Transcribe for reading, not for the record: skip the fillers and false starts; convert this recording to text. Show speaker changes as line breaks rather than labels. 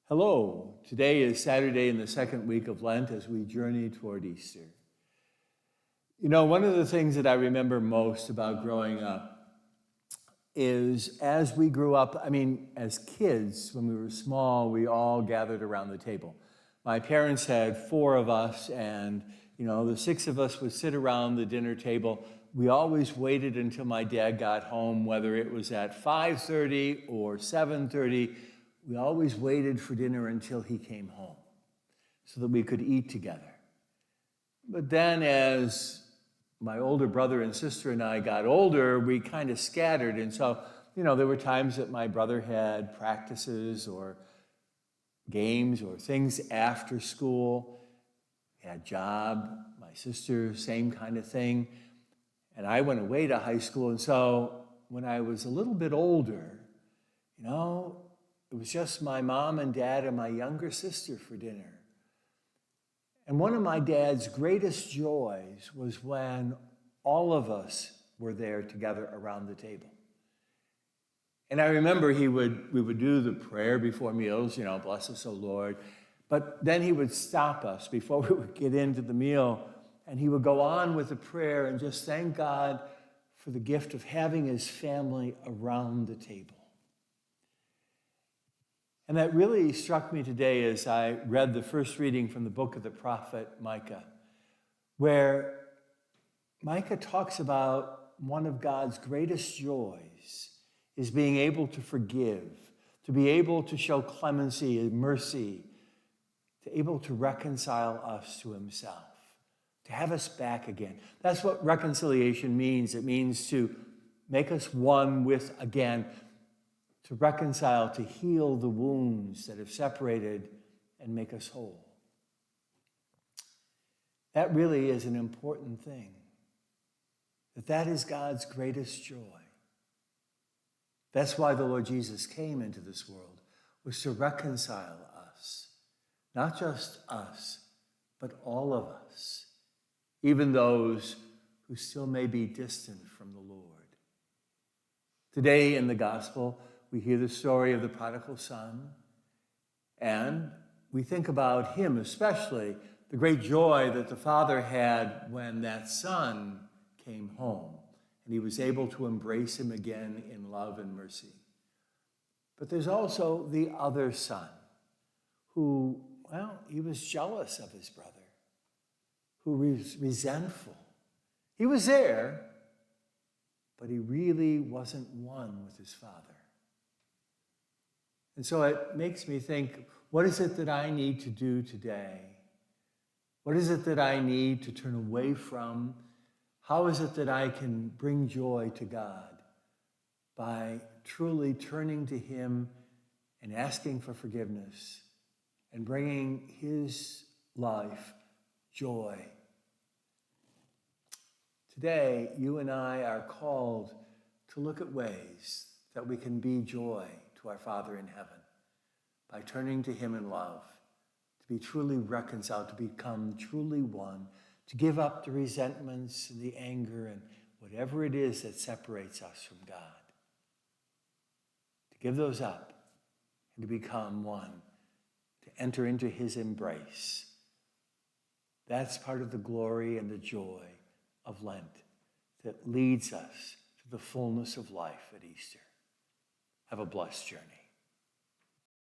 Hello. Today is Saturday in the second week of Lent as we journey toward Easter. You know, one of the things that I remember most about growing up is as we grew up, as kids, when we were small, we all gathered around the table. My parents had four of us, and, the six of us would sit around the dinner table. We always waited until my dad got home, whether it was at 5:30 or 7:30. We always waited for dinner until he came home so that we could eat together. But then as my older brother and sister and I got older, we kind of scattered. And so, there were times that my brother had practices or games or things after school. He had a job. My sister, same kind of thing. And I went away to high school. And so when I was a little bit older, it was just my mom and dad and my younger sister for dinner. And one of my dad's greatest joys was when all of us were there together around the table. And I remember we would do the prayer before meals, bless us, O Lord. But then he would stop us before we would get into the meal, and he would go on with the prayer and just thank God for the gift of having his family around the table. And that really struck me today as I read the first reading from the book of the prophet Micah, where Micah talks about one of God's greatest joys is being able to forgive, to be able to show clemency and mercy, to able to reconcile us to himself, to have us back again. That's what reconciliation means. It means to make us one with again, to reconcile, to heal the wounds that have separated and make us whole. That really is an important thing. That is God's greatest joy. That's why the Lord Jesus came into this world, was to reconcile us. Not just us, but all of us, even those who still may be distant from the Lord. Today in the gospel, we hear the story of the prodigal son, and we think about him, especially the great joy that the father had when that son came home, and he was able to embrace him again in love and mercy. But there's also the other son who, he was jealous of his brother, who was resentful. He was there, but he really wasn't one with his father. And so it makes me think, what is it that I need to do today? What is it that I need to turn away from? How is it that I can bring joy to God? By truly turning to him and asking for forgiveness and bringing his life joy. Today, you and I are called to look at ways that we can be joy to our Father in heaven by turning to him in love, to be truly reconciled, to become truly one, to give up the resentments and the anger and whatever it is that separates us from God. To give those up and to become one, to enter into his embrace. That's part of the glory and the joy of Lent that leads us to the fullness of life at Easter. Have a blessed journey.